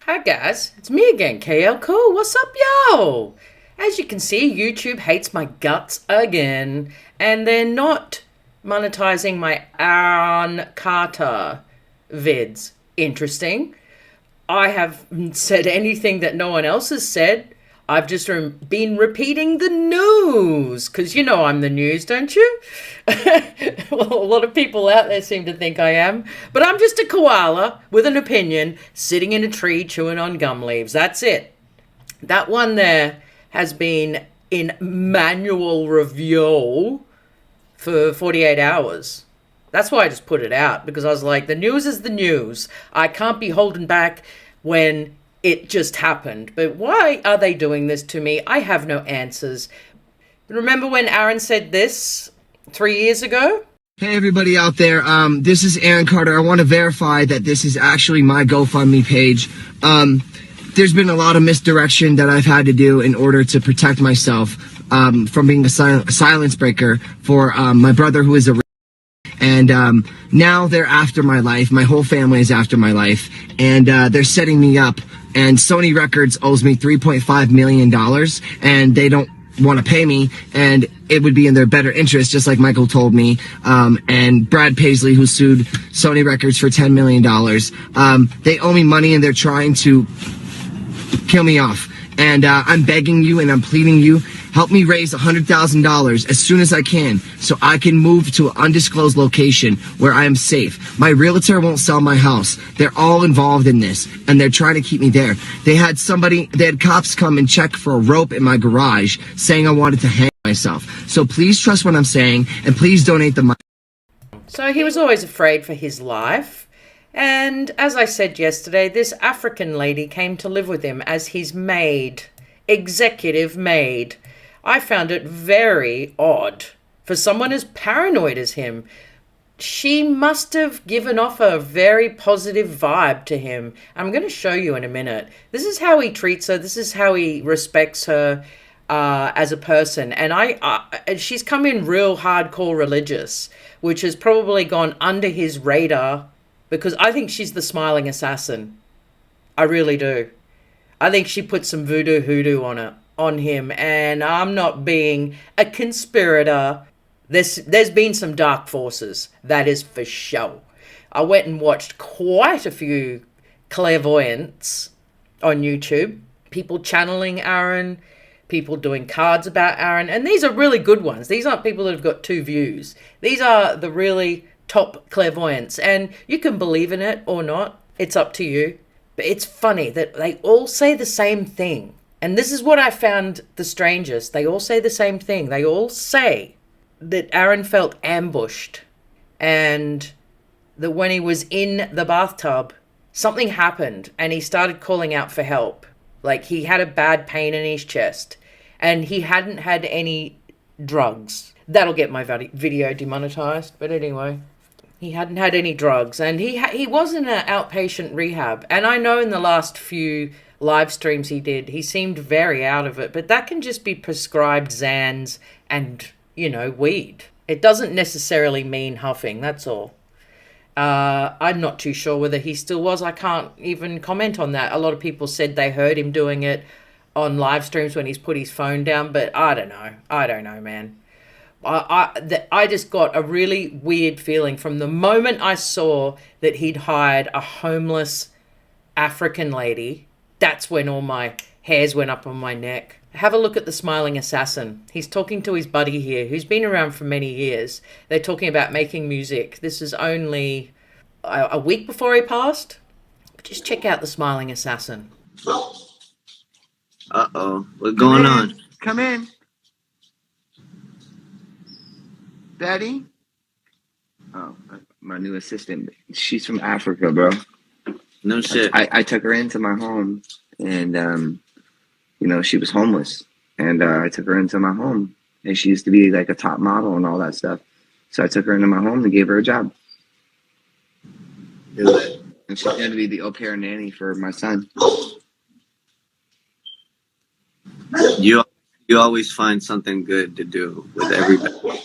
Hi guys, it's me again, KL Cool. What's up, yo? As you can see, YouTube hates my guts again, and they're not monetizing my Aaron Carter vids. Interesting. I haven't said anything that no one else has said. I've just been repeating the news because you know I'm the news, don't you? Well, a lot of people out there seem to think I am, but I'm just a koala with an opinion sitting in a tree chewing on gum leaves. That's it. That one there has been in manual review for 48 hours. That's why I just put it out because I was like, the news is the news. I can't be holding back when it just happened. But why are they doing this to me? I have no answers. Remember when Aaron said this 3 years ago? Hey everybody out there, this is Aaron Carter. I want to verify that this is actually my GoFundMe page. There's been a lot of misdirection that I've had to do in order to protect myself from being a silence breaker for my brother who is a and now they're after my life. My whole family is after my life, and they're setting me up. And Sony Records owes me $3.5 million, and they don't want to pay me, and it would be in their better interest, just like Michael told me. And Brad Paisley, who sued Sony Records for $10 million, they owe me money, and they're trying to kill me off. And I'm begging you and I'm pleading you, help me raise $100,000 as soon as I can so I can move to an undisclosed location where I am safe. My realtor won't sell my house. They're all involved in this, and they're trying to keep me there. They had cops come and check for a rope in my garage saying I wanted to hang myself. So please trust what I'm saying, and please donate the money. So he was always afraid for his life. And as I said yesterday, this African lady came to live with him as his maid, executive maid. I found it very odd for someone as paranoid as him. She must have given off a very positive vibe to him. I'm going to show you in a minute. This is how he treats her. This is how he respects her as a person. And she's come in real hardcore religious, which has probably gone under his radar because I think she's the smiling assassin. I really do. I think she put some voodoo hoodoo on him, and I'm not being a conspirator. There's been some dark forces, that is for sure. I went and watched quite a few clairvoyants on YouTube, people channeling Aaron, people doing cards about Aaron, and these are really good ones. These aren't people that have got two views. These are the really top clairvoyants, and you can believe in it or not. It's up to you. But it's funny that they all say the same thing. And this is what I found the strangest. They all say the same thing. They all say that Aaron felt ambushed and that when he was in the bathtub, something happened and he started calling out for help. Like he had a bad pain in his chest and he hadn't had any drugs. That'll get my video demonetized. But anyway, he hadn't had any drugs, and he was in an outpatient rehab. And I know in the last few live streams he did, he seemed very out of it. But that can just be prescribed Xans and, weed. It doesn't necessarily mean huffing, that's all. I'm not too sure whether he still was. I can't even comment on that. A lot of people said they heard him doing it on live streams when he's put his phone down, but I don't know. I don't know, man. I just got a really weird feeling from the moment I saw that he'd hired a homeless African lady. That's when all my hairs went up on my neck. Have a look at the smiling assassin. He's talking to his buddy here, who's been around for many years. They're talking about making music. This is only a week before he passed. Just check out the smiling assassin. Uh-oh. What's going on? Come in. Daddy? Oh, my new assistant. She's from Africa, bro. No shit. I took her into my home, and, she was homeless. And I took her into my home. And she used to be like a top model and all that stuff. So I took her into my home and gave her a job. And she's going to be the au pair nanny for my son. You always find something good to do with everybody.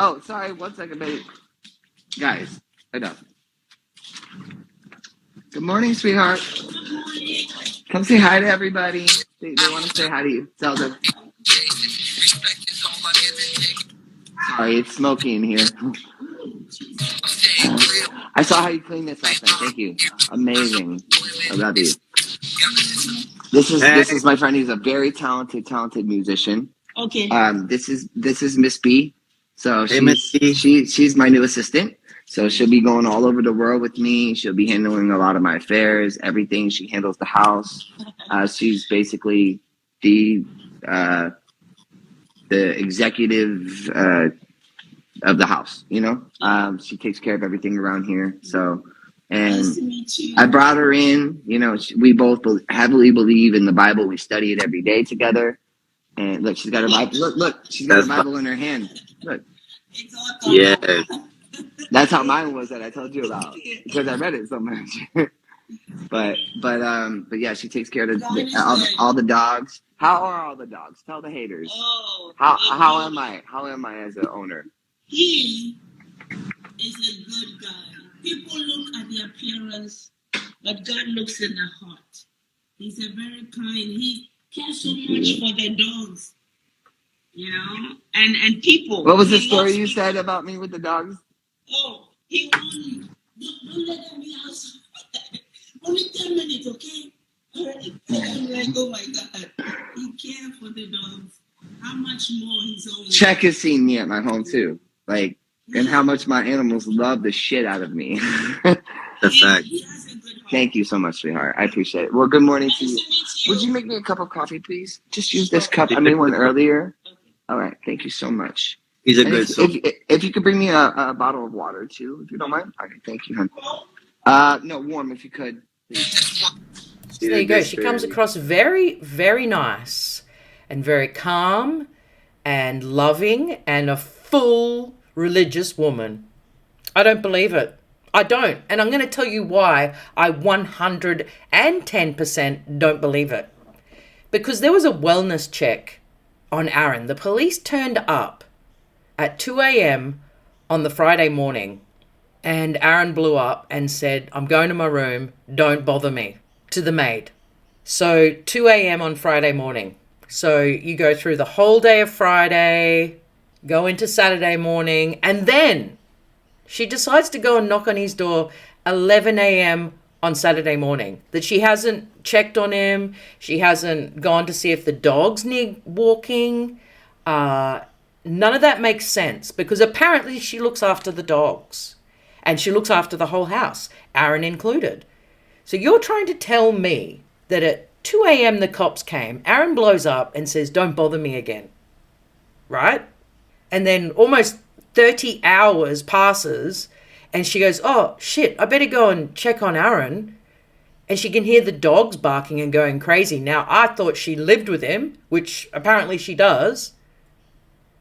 Oh, sorry. 1 second, baby. Guys, enough. Good morning, sweetheart. Come say hi to everybody. They want to say hi to you. Tell them. Sorry, it's smoky in here. I saw how you cleaned this last night. Thank you. Amazing. I love you. Hey, This is my friend. He's a very talented musician. Okay. This is Miss B. So hey, Missy. she's my new assistant. So she'll be going all over the world with me. She'll be handling a lot of my affairs, everything. She handles the house. She's basically the executive of the house. You know, she takes care of everything around here. So, and Nice to meet you. I brought her in. You know, we both heavily believe in the Bible. We study it every day together. And look, she's got her Bible. Look, she's got her Bible in her hand. Look. It's all Yeah. That's how mine was that I told you about because I read it so much. but yeah, she takes care of all the dogs. How are all the dogs? Tell the haters. Oh, How am I? How am I as an owner? he is a good guy. People look at the appearance, but God looks in the heart. He's a very kind. He cares so much for the dogs, you know, and people. What was the He story loves you people. said about me with the dogs? Oh, he won. Don't let them be outside. Only 10 minutes, okay? I'm like, oh my God. He cares for the dogs. How much more his own. Check has seen me at my home too, like, and how much my animals love the shit out of me. That's fact. He has a good heart. Thank you so much, sweetheart. I appreciate it. Well, good morning to Nice you. to meet you. Would you make me a cup of coffee, please? Just use this cup. I made one earlier. All right. Thank you so much. He's a And good soul. if you could bring me a bottle of water too, if you don't mind. Okay, thank you, hon. No, warm if you could. Please. So there you go. She comes across very, very nice and very calm and loving and a full religious woman. I don't believe it. I don't. And I'm going to tell you why I 110% don't believe it. Because there was a wellness check on Aaron. The police turned up at 2 a.m. on the Friday morning. And Aaron blew up and said, I'm going to my room. Don't bother me. To the maid. So 2 a.m. on Friday morning. So you go through the whole day of Friday, go into Saturday morning, and then she decides to go and knock on his door 11 a.m. on Saturday morning. That she hasn't checked on him. She hasn't gone to see if the dogs need walking. None of that makes sense because apparently she looks after the dogs. And she looks after the whole house, Aaron included. So you're trying to tell me that at 2 a.m. the cops came, Aaron blows up and says, don't bother me again. Right? And then almost 30 hours passes and she goes, oh, shit, I better go and check on Aaron. And she can hear the dogs barking and going crazy. Now, I thought she lived with him, which apparently she does.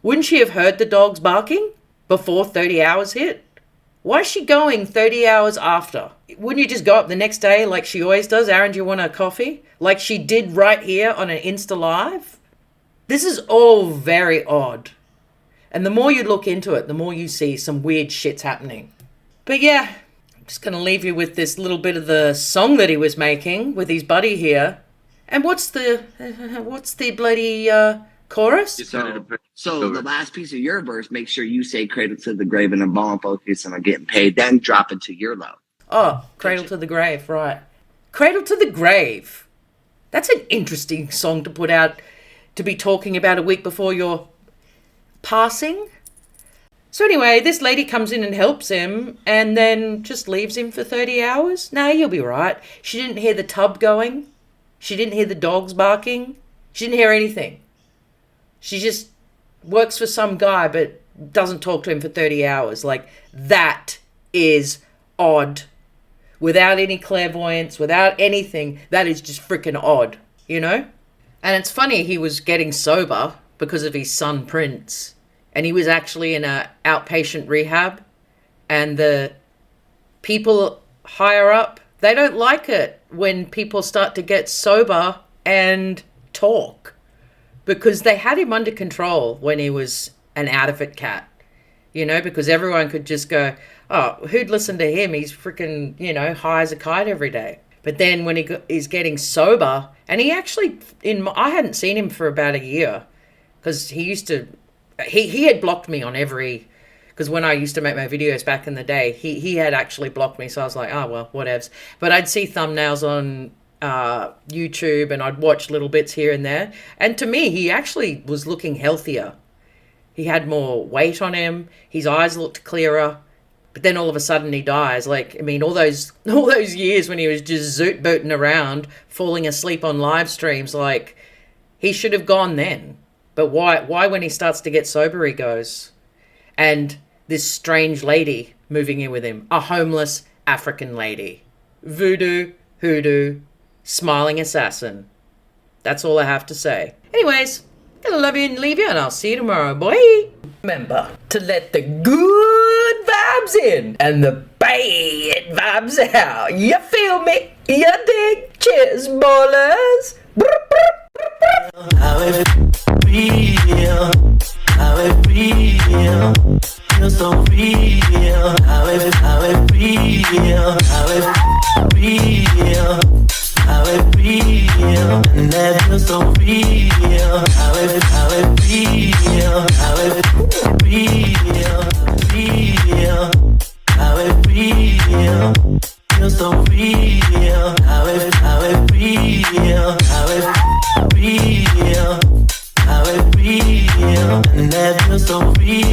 Wouldn't she have heard the dogs barking before 30 hours hit? Why is she going 30 hours after? Wouldn't you just go up the next day like she always does? Aaron, do you want a coffee? Like she did right here on an Insta Live? This is all very odd. And the more you look into it, the more you see some weird shit's happening. But yeah, I'm just going to leave you with this little bit of the song that he was making with his buddy here. And what's the bloody chorus? So the last piece of your verse, make sure you say cradle to the grave and a ball focus and I'm getting paid, then drop it to your low. Oh, cradle to the grave, right. Cradle to the grave. That's an interesting song to put out, to be talking about a week before your passing. So anyway, this lady comes in and helps him and then just leaves him for 30 hours. No, you'll be right. She didn't hear the tub going. She didn't hear the dogs barking. She didn't hear anything. She just works for some guy but doesn't talk to him for 30 hours. Like, that is odd. Without any clairvoyance, without anything, that is just freaking odd, you know? And it's funny, he was getting sober because of his son Prince. And he was actually in an outpatient rehab. And the people higher up, they don't like it when people start to get sober and talk. Because they had him under control when he was an out-of-it cat. You know, because everyone could just go, oh, who'd listen to him? He's freaking, you know, high as a kite every day. But then when he's getting sober, and he actually, I hadn't seen him for about a year, because he had blocked me on every, because when I used to make my videos back in the day, he had actually blocked me. So I was like, oh, well, whatevs. But I'd see thumbnails on YouTube, and I'd watch little bits here and there. And to me, he actually was looking healthier. He had more weight on him. His eyes looked clearer. But then all of a sudden he dies. Like, I mean, all those years when he was just zoot booting around, falling asleep on live streams, like, he should have gone then. But why when he starts to get sober he goes? And this strange lady moving in with him, a homeless African lady. Voodoo, hoodoo, smiling assassin. That's all I have to say. Anyways, gonna love you and leave you, and I'll see you tomorrow, boy. Remember to let the good vibes in and the bad vibes out. You feel me? You dig? Cheers, ballers. How it real, how it real, feel so real. How it real, how it real, how it real, and that feels so real. How it real, how it real, real, how it real, feel so real. How it real, how it real, how it real, and that feels so real.